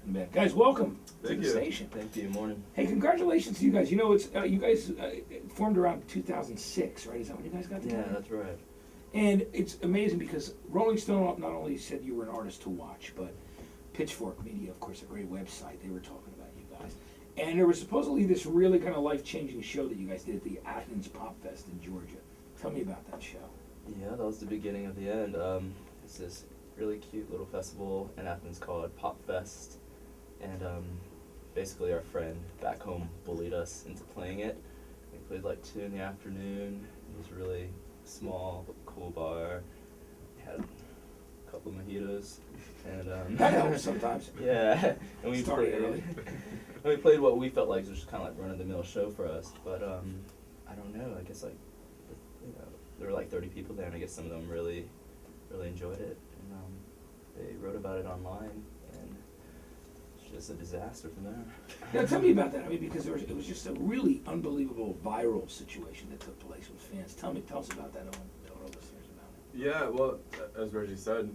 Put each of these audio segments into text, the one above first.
Man. Guys, welcome to Thank the you. station. Thank you. Morning. Hey, congratulations to you guys. You know, it's you guys formed around 2006, right? Is that when you guys got together? Yeah, that's right. And it's amazing because Rolling Stone not only said you were an artist to watch, but Pitchfork Media, of course, a great website, they were talking about you guys. And there was supposedly this really kind of life-changing show that you guys did at the Athens Pop Fest in Georgia. Tell me about that show. Yeah, that was the beginning of the end. It's this really cute little festival in Athens called Pop Fest, and basically our friend back home bullied us into playing it. We played like 2 in the afternoon. It was really small, but cool bar. We had a couple mojitos, and That helps sometimes. Yeah, and we Started played. early. And we played what we felt like was just kind of like run-of-the-mill show for us, but I don't know. I guess like, you know, there were like 30 people there, and I guess some of them really enjoyed it, and they wrote about it online, and it's just a disaster from there. Now tell me about that. I mean, because it was just a really unbelievable viral situation that took place with fans. Tell us about that. Tell our listeners about it. Yeah, well, as Reggie said,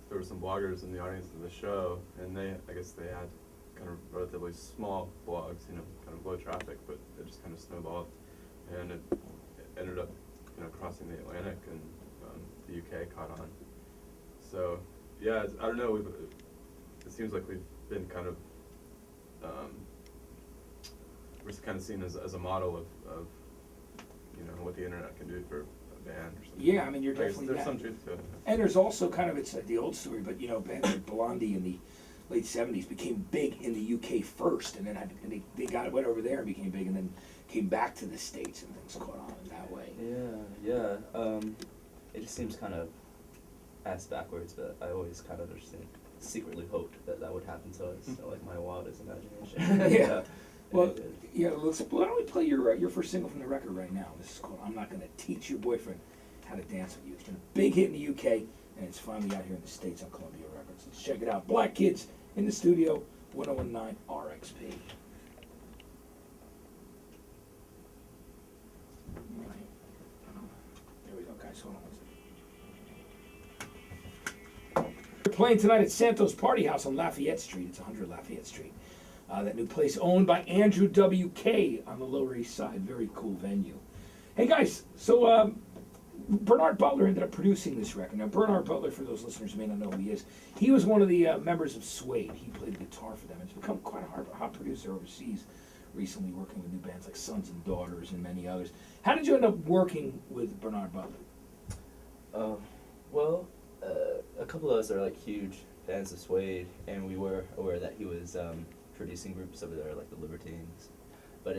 there were some bloggers in the audience of the show, and I guess they had kind of relatively small blogs, you know, kind of low traffic, but it just kind of snowballed, and it ended up, you know, crossing the Atlantic, and the UK caught on. So, yeah, I don't know. It seems like we've been kind of, we're kind of seen as a model of, you know, what the internet can do for a band or something. Yeah, I mean, you're I guess definitely there's that. some truth to it. And there's also kind of, it's like the old story, but you know, bands like Blondie in the late 70s became big in the UK first, and then went over there and became big, and then came back to the States, and things caught on in that way. Yeah. It just seems kind of ass backwards, but I always kind of secretly hoped that would happen to us. So, like my wildest imagination. Yeah. Well, it did. yeah. Why don't we play your first single from the record right now? This is called "I'm Not Gonna Teach Your Boyfriend How to Dance with You." It's been a big hit in the UK, and it's finally out here in the States on Columbia Records. Let's check it out. Black Kids in the studio, 1019 RXP. Right. There we go, guys. Hold on one second. We're playing tonight at Santos Party House on Lafayette Street. It's 100 Lafayette Street. That new place owned by Andrew W.K. on the Lower East Side. Very cool venue. Hey guys, so Bernard Butler ended up producing this record. Now Bernard Butler, for those listeners who may not know who he is, he was one of the members of Suede. He played guitar for them. He's become quite a hot producer overseas recently, working with new bands like Sons and Daughters and many others. How did you end up working with Bernard Butler? Well, a couple of us are like huge fans of Suede, and we were aware that he was producing groups over there like the Libertines. But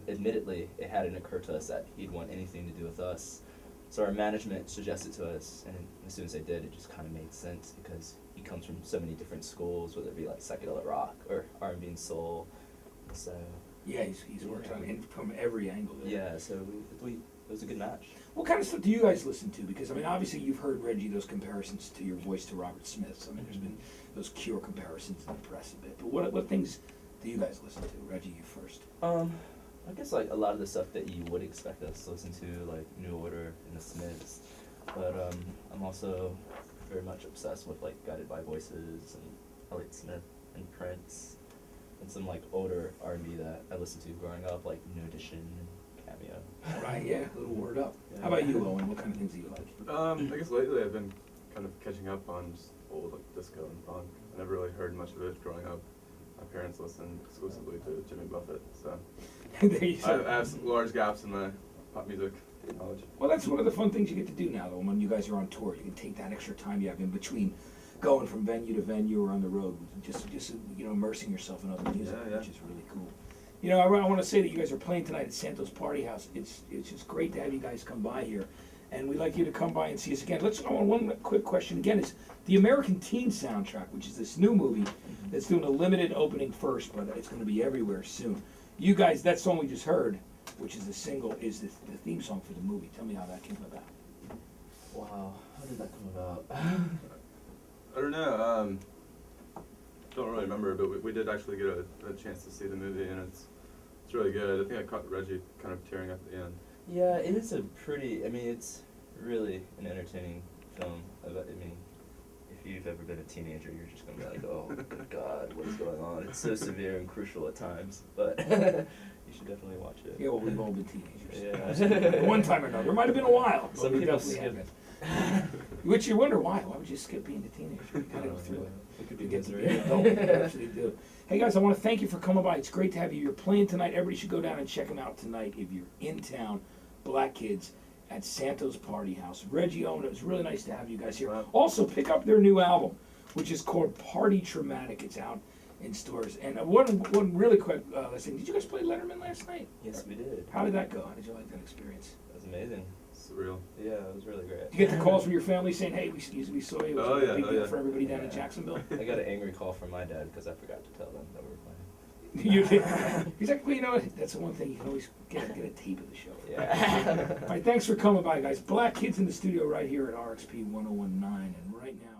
admittedly, it hadn't occurred to us that he'd want anything to do with us. So our management suggested to us, and as soon as they did, it just kind of made sense because he comes from so many different schools, whether it be like psychedelic rock or R&B and soul. So Yeah, he's worked on it from every angle there. yeah, so it was a good match. What kind of stuff do you guys listen to? Because, I mean, obviously you've heard, Reggie, those comparisons to your voice to Robert Smith's. I mean, there's been those Cure comparisons in the press a bit. But what things do you guys listen to? Reggie, you first. I guess like a lot of the stuff that you would expect us to listen to, like New Order and the Smiths. But I'm also very much obsessed with like Guided by Voices and Elliott Smith and Prince and some like older R&B that I listened to growing up, like New Edition and Cameo. Right, yeah, a little word up. Yeah. How about you, Owen? What kind of things do you like? I guess lately I've been kind of catching up on just old like disco and funk. I never really heard much of it growing up. My parents listened exclusively to Jimmy Buffett, so There you I go. have some large gaps in my pop music knowledge. Well, that's one of the fun things you get to do now, though, when you guys are on tour. You can take that extra time you have in between going from venue to venue or on the road, just you know, immersing yourself in other music, Yeah, yeah. which is really cool. You know, I want to say that you guys are playing tonight at Santos Party House. It's just great to have you guys come by here, and we'd like you to come by and see us again. One quick question again is the American Teen soundtrack, which is this new movie that's doing a limited opening first, but it's going to be everywhere soon. You guys, that song we just heard, which is the single, is the theme song for the movie. Tell me how that came about. Wow, how did that come about? I don't know. Don't really remember, but we did actually get a chance to see the movie, and it's really good. I think I caught Reggie kind of tearing up at the end. Yeah, it is it's really an entertaining film. I mean, if you've ever been a teenager, you're just gonna be like, oh, good God, what is going on. It's so severe and crucial at times, but you should definitely watch it. Yeah, well, we've all been teenagers. Yeah. One time or another. It might have been a while. But Some we people definitely have skip. been. Which you wonder why. Why would you skip being a teenager? You gotta go through it. It could You be get to be misery. an adult. You actually do. Hey guys, I want to thank you for coming by. It's great to have you. You're playing tonight. Everybody should go down and check them out tonight if you're in town. Black Kids at Santos Party House. Reggie Owen, it was really nice to have you guys here. Wow. Also, pick up their new album, which is called Party Traumatic. It's out in stores. And one really quick thing. Did you guys play Letterman last night? Yes, we did. How did that go? How did you like that experience? It was amazing. Surreal. Yeah, it was really great. Did you get the calls from your family saying, hey, we saw you. It was Oh, a yeah, big oh, deal yeah. for everybody down in Yeah. Jacksonville? I got an angry call from my dad because I forgot to tell them that we were playing. You did. He's like, well, you know what? That's the one thing you can always get a tape of the show. Yeah. All right, thanks for coming by, guys. Black Kids in the studio right here at RXP 1019, and right now.